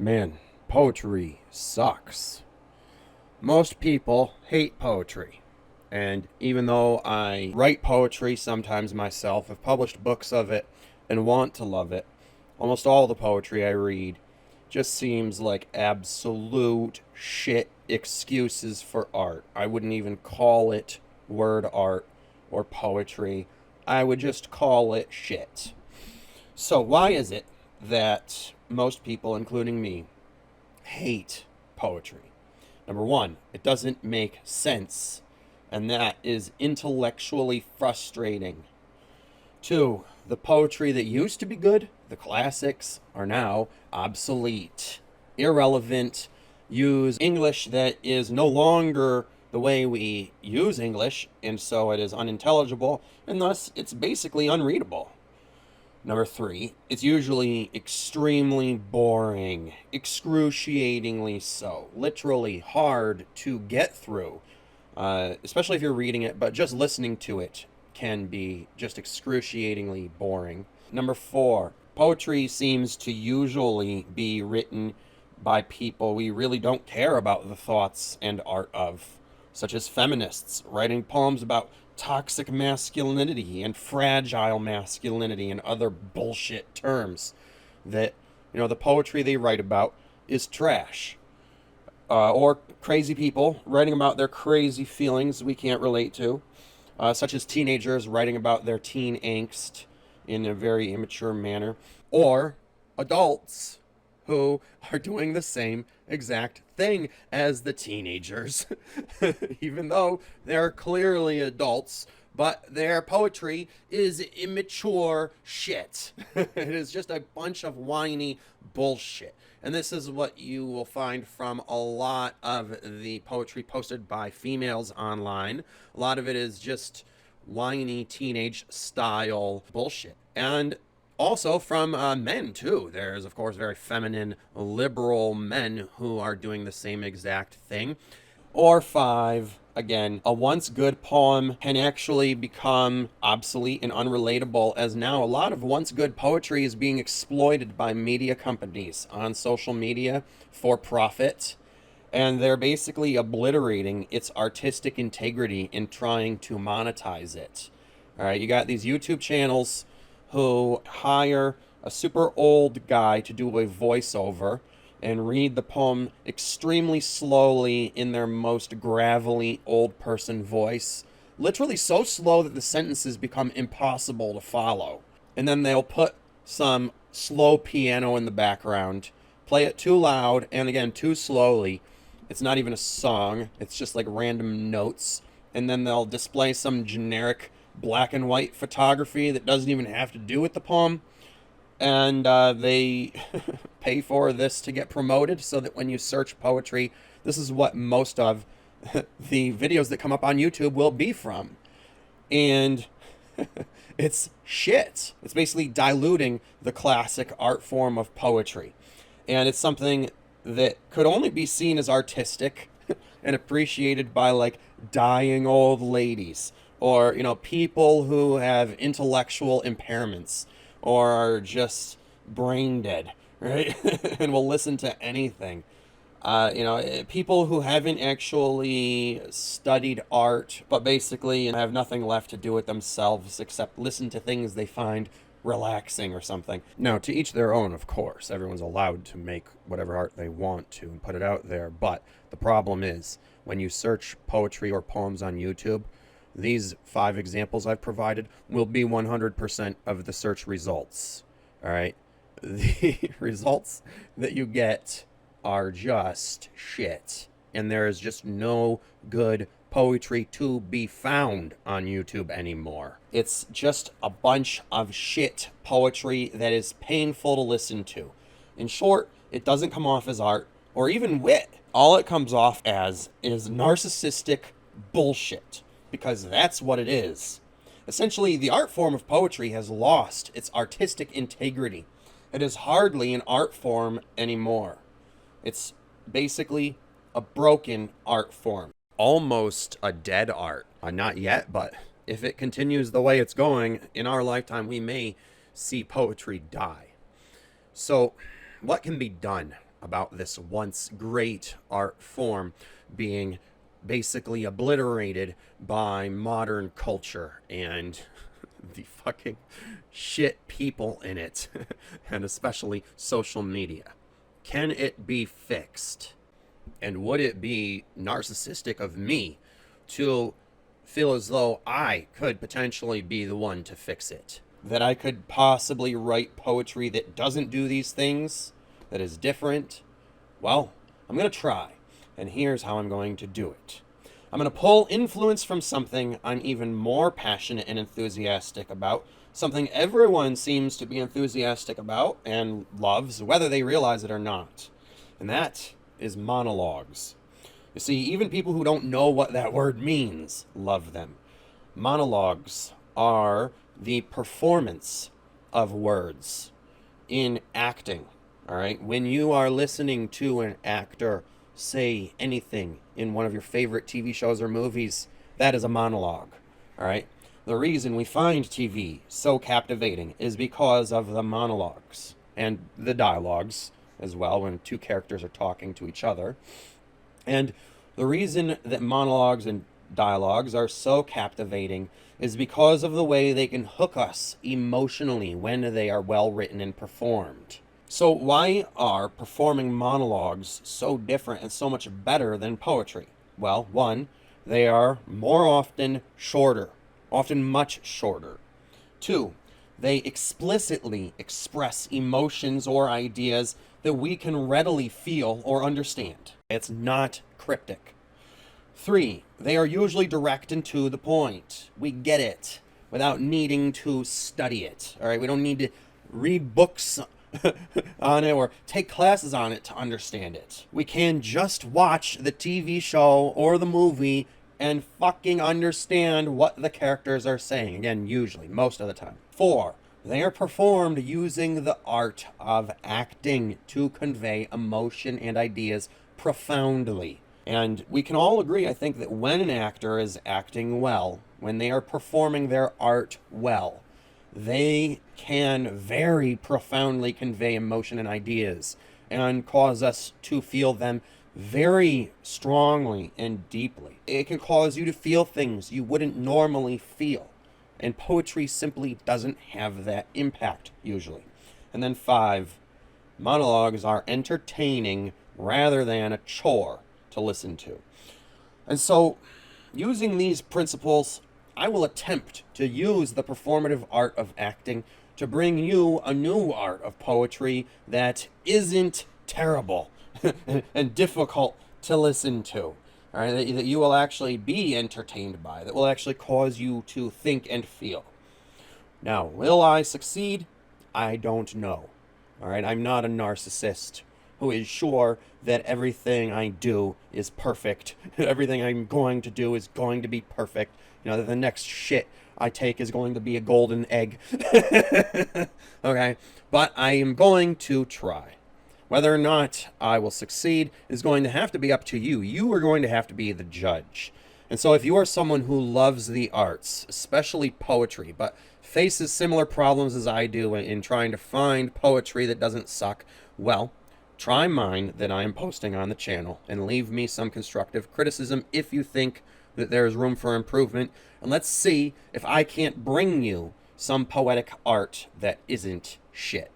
Man, poetry sucks. Most people hate poetry. And even though I write poetry sometimes myself, I've published books of it and want to love it, almost all the poetry I read just seems like absolute shit excuses for art. I wouldn't even call it word art or poetry. I would just call it shit. So, why is it that most people, including me, hate poetry? Number one, it doesn't make sense, and that is intellectually frustrating. Two, the poetry that used to be good, the classics, are now obsolete, irrelevant, use English that is no longer the way we use English, and so it is unintelligible, and thus it's basically unreadable. Number three, it's usually extremely boring, excruciatingly so, literally hard to get through, especially if you're reading it, but just listening to it can be just excruciatingly boring. Number four, poetry seems to usually be written by people we really don't care about the thoughts and art of, such as feminists writing poems about toxic masculinity and fragile masculinity and other bullshit terms that, the poetry they write about is trash. Or crazy people writing about their crazy feelings we can't relate to, such as teenagers writing about their teen angst in a very immature manner, or adults who are doing the same exact thing as the teenagers, even though they're clearly adults, but their poetry is immature shit. It is just a bunch of whiny bullshit. And this is what you will find from a lot of the poetry posted by females online. A lot of it is just whiny teenage style bullshit. And also from men, too. There's, of course, very feminine, liberal men who are doing the same exact thing. Or five, again, a once good poem can actually become obsolete and unrelatable, as now a lot of once good poetry is being exploited by media companies on social media for profit. And they're basically obliterating its artistic integrity in trying to monetize it. All right, you got these YouTube channels who hire a super old guy to do a voiceover and read the poem extremely slowly in their most gravelly old person voice. Literally so slow that the sentences become impossible to follow. And then they'll put some slow piano in the background, play it too loud, and again, too slowly. It's not even a song, it's just like random notes. And then they'll display some generic black and white photography that doesn't even have to do with the poem. And they pay for this to get promoted so that when you search poetry, this is what most of the videos that come up on YouTube will be from. And it's shit. It's basically diluting the classic art form of poetry. And it's something that could only be seen as artistic and appreciated by like dying old ladies, or people who have intellectual impairments or are just brain dead, right? And will listen to anything. People who haven't actually studied art, but basically have nothing left to do with themselves except listen to things they find relaxing or something. Now, to each their own, of course. Everyone's allowed to make whatever art they want to and put it out there. But the problem is, when you search poetry or poems on YouTube, these 5 examples I've provided will be 100% of the search results. All right? The results that you get are just shit. And there is just no good poetry to be found on YouTube anymore. It's just a bunch of shit poetry that is painful to listen to. In short, it doesn't come off as art or even wit. All it comes off as is narcissistic bullshit, because that's what it is. Essentially, the art form of poetry has lost its artistic integrity. It is hardly an art form anymore. It's basically a broken art form. Almost a dead art. Not yet, but if it continues the way it's going, in our lifetime we may see poetry die. So, what can be done about this once great art form being basically obliterated by modern culture and the fucking shit people in it, and especially social media. Can it be fixed? And would it be narcissistic of me to feel as though I could potentially be the one to fix it? That I could possibly write poetry that doesn't do these things, that is different? Well, I'm going to try, and here's how I'm going to do it. I'm going to pull influence from something I'm even more passionate and enthusiastic about, something everyone seems to be enthusiastic about and loves, whether they realize it or not. And that is monologues. You see, even people who don't know what that word means love them. Monologues are the performance of words in acting. All right, when you are listening to an actor say anything in one of your favorite TV shows or movies, that is a monologue. All right, the reason we find TV so captivating is because of the monologues and the dialogues as well, when two characters are talking to each other. And the reason that monologues and dialogues are so captivating is because of the way they can hook us emotionally when they are well written and performed. So why are performing monologues so different and so much better than poetry? Well, one, they are more often shorter, often much shorter. Two, they explicitly express emotions or ideas that we can readily feel or understand. It's not cryptic. Three, they are usually direct and to the point. We get it without needing to study it. All right, we don't need to read books on it or take classes on it to understand it. We can just watch the TV show or the movie and fucking understand what the characters are saying. Again, usually, most of the time. Four, they are performed using the art of acting to convey emotion and ideas profoundly. And we can all agree, I think, that when an actor is acting well, when they are performing their art well, they can very profoundly convey emotion and ideas and cause us to feel them very strongly and deeply. It can cause you to feel things you wouldn't normally feel. And poetry simply doesn't have that impact, usually. And then five, monologues are entertaining rather than a chore to listen to. And so, using these principles, I will attempt to use the performative art of acting to bring you a new art of poetry that isn't terrible and difficult to listen to. All right, that you will actually be entertained by, that will actually cause you to think and feel. Now, will I succeed? I don't know. All right, I'm not a narcissist who is sure that everything I do is perfect. Everything I'm going to do is going to be perfect. You know, that the next shit I take is going to be a golden egg. Okay, but I am going to try. Whether or not I will succeed is going to have to be up to you. You are going to have to be the judge. And so if you are someone who loves the arts, especially poetry, but faces similar problems as I do in trying to find poetry that doesn't suck, well, try mine that I am posting on the channel and leave me some constructive criticism if you think that there is room for improvement. And let's see if I can't bring you some poetic art that isn't shit.